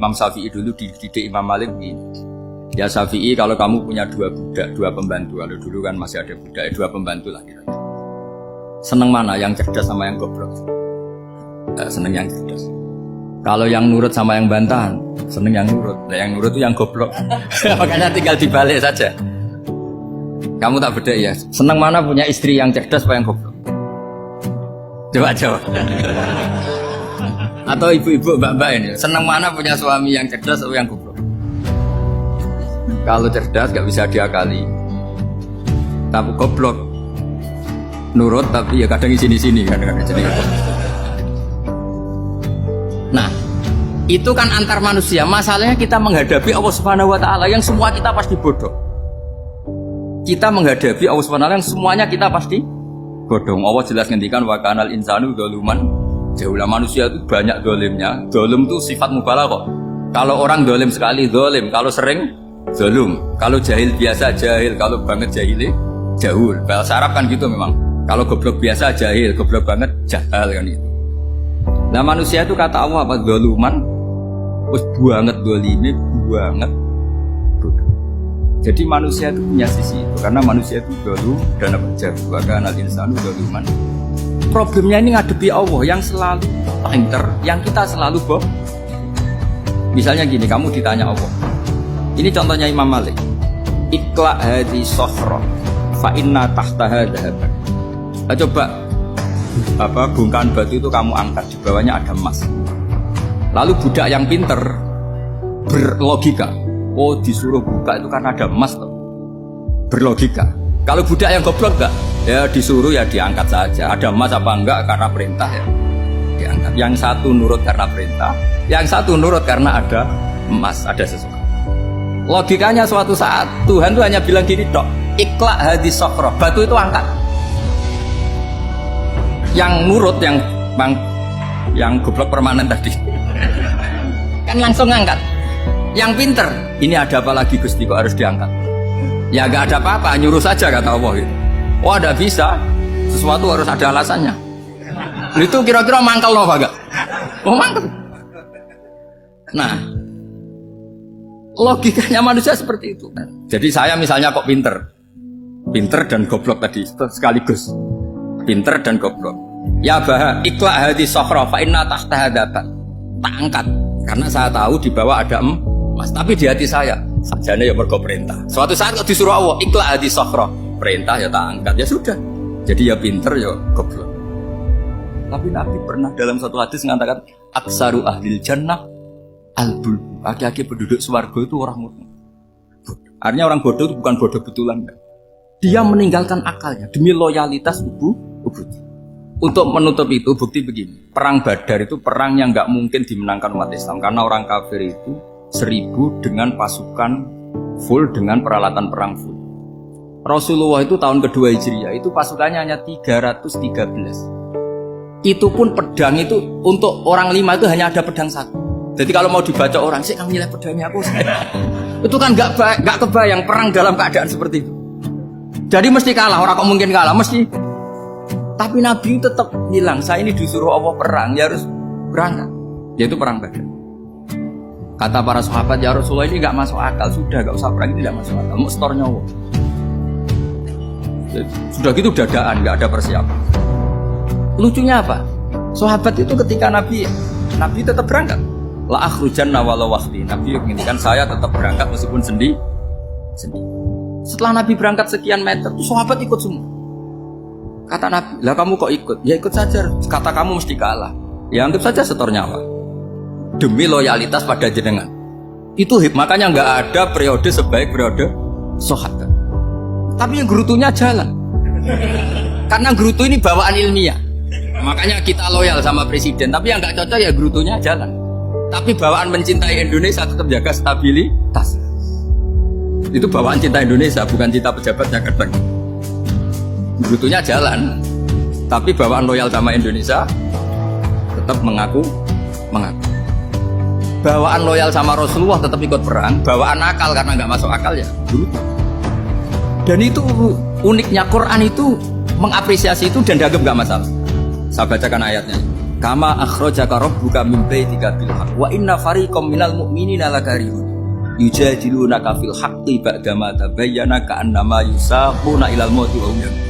Imam Syafi'i dulu dididik Imam Malik begini. Ya Syafi'i, kalau kamu punya dua budak, dua pembantu, kalau dulu kan masih ada budak, dua pembantu lah kira-kira. Seneng mana, yang cerdas sama yang goblok? Seneng yang cerdas. Kalau yang nurut sama yang bantahan, seneng yang nurut. Nah, yang nurut itu yang goblok. Makanya tinggal dibalik saja. Kamu tak beda ya. Seneng mana punya istri yang cerdas apa yang goblok? Coba jawab. Atau ibu-ibu mbak-mbak ini, seneng mana punya suami yang cerdas atau yang goblok? Kalau cerdas gak bisa diakali, tapi goblok nurut tapi ya kadang sini-sini kan. Nah, itu kan antar manusia. Masalahnya kita menghadapi Allah Subhanahu wa taala yang semua kita pasti bodoh. Kita menghadapi Allah Subhanahu wa taala yang semuanya kita pasti bodoh. Allah jelas ngendikan wa kanal insanu dzaluman. Jauhlah manusia itu banyak dolimnya. Dolim itu sifat mubalaghah. Kalau orang dolim sekali dolim, kalau sering dolum, kalau jahil biasa jahil, kalau banget jahili jahul. Bahasa Arab kan gitu memang. Kalau goblok biasa jahil, goblok banget jahal kan itu. Nah manusia itu kata Allah apa? Doluman, terus banget dolimi, banget bodoh. Jadi manusia itu punya sisi itu, karena manusia itu dolum dan apa jahil. Bahkan al-insanu doluman. Problemnya ini ngadepi Allah yang selalu pinter, yang kita selalu bohong. Misalnya gini, kamu ditanya Allah. Ini contohnya Imam Malik. Ikla hadi sokhro fa inna tahtaha dhahaban. Coba bongkahan batu itu kamu angkat, di bawahnya ada emas. Lalu budak yang pinter berlogika, oh disuruh buka itu karena ada emas toh. Berlogika. Kalau budak yang goblok enggak, ya disuruh ya diangkat saja. Ada emas apa enggak karena perintah ya diangkat. Yang satu nurut karena perintah, yang satu nurut karena ada emas, ada sesuatu. Logikanya suatu saat Tuhan tuh hanya bilang gini dok, ikla hadis sokro, batu itu angkat. Yang nurut yang goblok permanen tadi kan langsung angkat. Yang pinter, ini ada apa lagi Gusti kok harus diangkat? Ya gak ada apa-apa, nyuruh saja kata Allah gitu. Oh ada bisa, sesuatu harus ada alasannya. Itu kira-kira mangkel loh Pak? Oh mangkel. Nah, logikanya manusia seperti itu. Jadi saya misalnya kok pinter dan goblok tadi sekaligus. Pinter dan goblok. Ya bah, ikla hadi sokhra fa inna tahtaha dhahaban. Tak angkat karena saya tahu di bawah ada emas, tapi di hati saya sajane ya mergo perintah. Suatu saat kok disuruh Allah ikla hadi sokhra, perintah ya tak angkat, ya sudah. Jadi ya pinter ya goblok. Tapi Nabi pernah dalam satu hadis mengatakan aksaru ahlil jannah al-bulbu. Aki-aki penduduk swarga itu orang bodoh. Artinya orang bodoh itu bukan bodoh betulan. Dia meninggalkan akalnya demi loyalitas ubud. Untuk menutup itu bukti begini. Perang Badar itu perang yang nggak mungkin dimenangkan umat Islam karena orang kafir itu 1000 dengan pasukan full dengan peralatan perang full. Rasulullah itu tahun kedua Hijriah itu pasukannya hanya 313. Itu pun pedang itu untuk orang 5 itu hanya ada pedang 1. Jadi kalau mau dibaca orang sih kamu nilai pedangnya aku. Itu kan nggak kebayang perang dalam keadaan seperti itu. Jadi mesti kalah, orang kok mungkin kalah mesti. Tapi Nabi tetap bilang saya ini disuruh Allah perang, ya harus berangkat. Yaitu perang Badar. Kata para sahabat, ya Rasulullah ini nggak masuk akal, sudah nggak usah perang, ini tidak masuk akal, mau setor nyawa. Sudah gitu dadaan, nggak ada persiapan. Lucunya apa? Sahabat itu ketika Nabi tetap berangkat. La akhrujanna walau wahdi. Nabi menginginkan saya tetap berangkat meskipun sendi. Setelah Nabi berangkat sekian meter, sahabat ikut semua. Kata Nabi, lah kamu kok ikut? Ya ikut saja. Kata kamu mesti kalah. Ya anggap saja setor nyawa. Demi loyalitas pada jenengan. Itu makanya nggak ada periode sebaik periode sahabat. Tapi yang gerutunya jalan. Karena gerutu ini bawaan ilmiah. Makanya kita loyal sama presiden. Tapi yang nggak cocok ya gerutunya jalan. Tapi bawaan mencintai Indonesia tetap jaga stabilitas. Itu bawaan cinta Indonesia, bukan cinta pejabatnya kadang. Gerutunya jalan, tapi bawaan loyal sama Indonesia tetap mengaku. Bawaan loyal sama Rasulullah tetap ikut perang, bawaan akal karena nggak masuk akal ya gerutu. Dan itu uniknya Quran itu mengapresiasi itu dan dianggap nggak masalah. Saya bacakan ayatnya. Kama akhrajaka rabbuka min baitika bil haqq wa inna fariqam minal mu'minina lakarihun yujadilunaka fil haqqi ba'dama tabayyana ka'annama yusaquna ilal mauti wa hum yanzurun.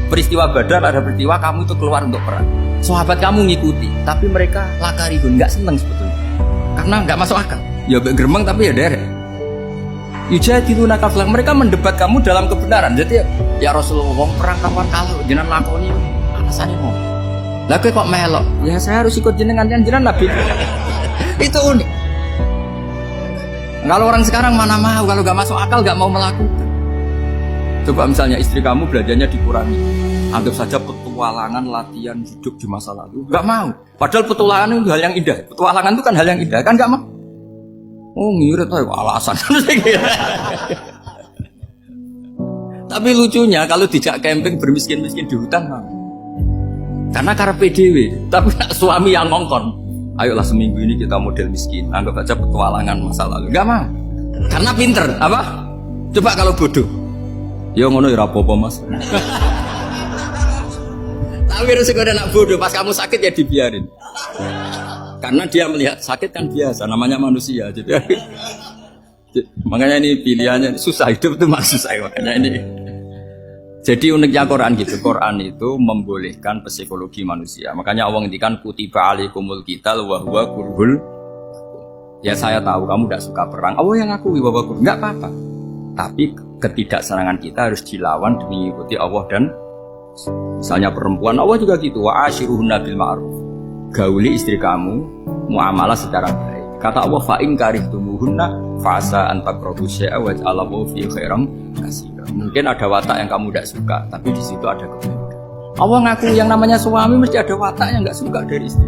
Peristiwa Badar ada peristiwa kamu itu keluar untuk perang. Sahabat kamu ngikuti, tapi mereka lakarihun, enggak seneng sebetulnya. Karena enggak masuk akal. Ya geremeng tapi ya derek. Yujadilunaka fil haqq, mereka mendebat kamu dalam kebenaran. Jadi ya Rasulullah wong perang kawan kalau jenengan lakoni alasannya mau. Lah kok melok? Ya saya harus ikut jenengan Nabi. Itu unik. Kalau orang sekarang mana mau, kalau gak masuk akal gak mau melakukan. Coba misalnya istri kamu belanjanya dikurangi, anggap saja petualangan latihan hidup di masa lalu. Gak mau. Padahal petualangan itu hal yang indah. Petualangan itu kan hal yang indah, kan gak mau. Oh ngirit aja alasan. Tapi lucunya kalau dijak camping bermiskin-miskin di hutan mau. Karena karepe dhewe, tapi suami yang ngongkon. Ayolah seminggu ini kita model miskin, anggap aja petualangan masa lalu. Enggak mah. Karena pinter, apa? Coba kalau bodoh. Ya ngono ya apa-apa, Mas. Tapi resiko anak bodoh pas kamu sakit ya dibiarin. Karena dia melihat sakit kan biasa, namanya manusia. Jadi makanya ini pilihannya susah, hidup itu masih susah makanya ini. Jadi uniknya Quran gitu, Quran itu membolehkan psikologi manusia. Makanya Allah ngendikan kutiba alaikumul qital wa huwa kurhul. Ya saya tahu kamu tidak suka perang. Allah yang ngakui bahwa enggak apa-apa. Tapi ketidaksenangan kita harus dilawan demi mengikuti Allah dan misalnya perempuan Allah juga gitu. Wa ashiruhunna bil ma'ruf. Gauli istri kamu muamalah secara baik. Kata Allah fa in karihtumuhunna fa asa an takrahu syai'a wa ja'alallahu fi khairan katsira. Mungkin ada watak yang kamu tidak suka, tapi di situ ada kebaikan. Allah ngaku yang namanya suami mesti ada watak yang nggak suka dari istri.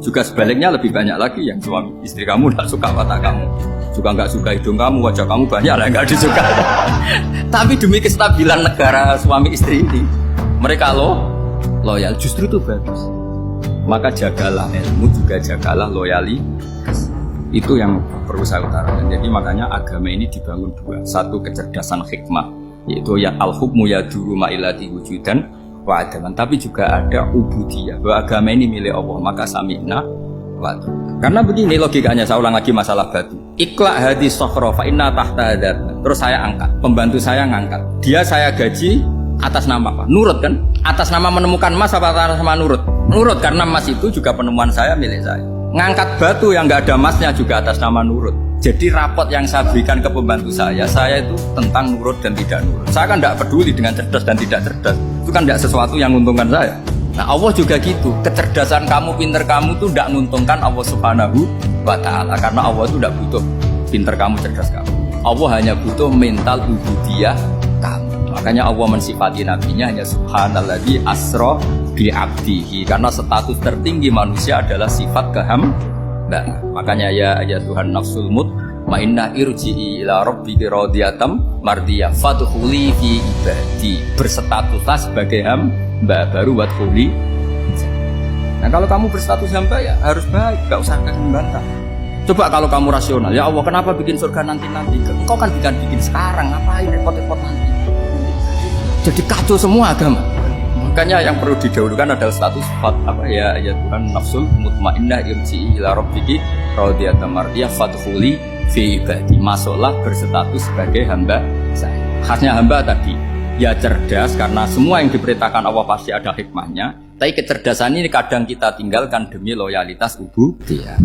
Juga sebaliknya lebih banyak lagi yang suami istri kamu tidak suka watak kamu, juga nggak suka hidung kamu, wajah kamu banyak lah nggak disuka. Tapi demi kestabilan negara suami istri ini, mereka loyal, justru itu bagus. Maka jagalah ilmu, juga jagalah loyalitas. Itu yang perlu saya utarakan. Jadi makanya agama ini dibangun dua. Satu kecerdasan hikmah, yaitu yang al-hukmu yaduru ma'ilati wujudan wa adalan. Tapi juga ada ubudiyah, bahwa agama ini milik Allah. Maka sami'na wa ata'na. Karena begini logikanya, saya ulang lagi masalah batu. Iqla hadis sokhro fa inna tahta hadat. Terus saya angkat, pembantu saya ngangkat. Dia saya gaji atas nama apa? Nurut kan? Atas nama menemukan emas apa atas nama nurut? Nurut, karena emas itu juga penemuan saya, milik saya. Ngangkat batu yang nggak ada emasnya juga atas nama nurut. Jadi rapot yang saya berikan ke pembantu saya itu tentang nurut dan tidak nurut. Saya kan tidak peduli dengan cerdas dan tidak cerdas. Itu kan tidak sesuatu yang menguntungkan saya. Nah Allah juga gitu. Kecerdasan kamu, pinter kamu itu tidak menguntungkan Allah Subhanahu wa Ta'ala. Karena Allah itu tidak butuh pinter kamu, cerdas kamu. Allah hanya butuh mental ubudiyah kamu. Makanya Allah mensifati nabinya hanya subhanalladzi asra bi abdihi, karena status tertinggi manusia adalah sifat kehambaan. Makanya ya Tuhan nafsul mutmainnah irji'i ila rabbiki radhiyatam mardiyah fadkhuli fi ibadi, berstatuslah sebagai hamba baru wadkhuli. Nah kalau kamu berstatus hamba ya harus baik, gak usah membantah. Coba kalau kamu rasional, ya Allah kenapa bikin surga nanti-nanti? Engkau kan bikin sekarang, ngapain repot-repot nanti? Jadi kacau semua agama. Makanya yang perlu didahulukan adalah status ya Tuhan nafsul mutmainnah irji'i ila rabbiki radhiyatam mardiyah fadkhuli fi ibadi, masuklah berstatus sebagai hamba saya. Khasnya hamba tadi ya cerdas, karena semua yang diperintahkan Allah pasti ada hikmahnya. Tapi kecerdasan ini kadang kita tinggalkan demi loyalitas ubudiyah.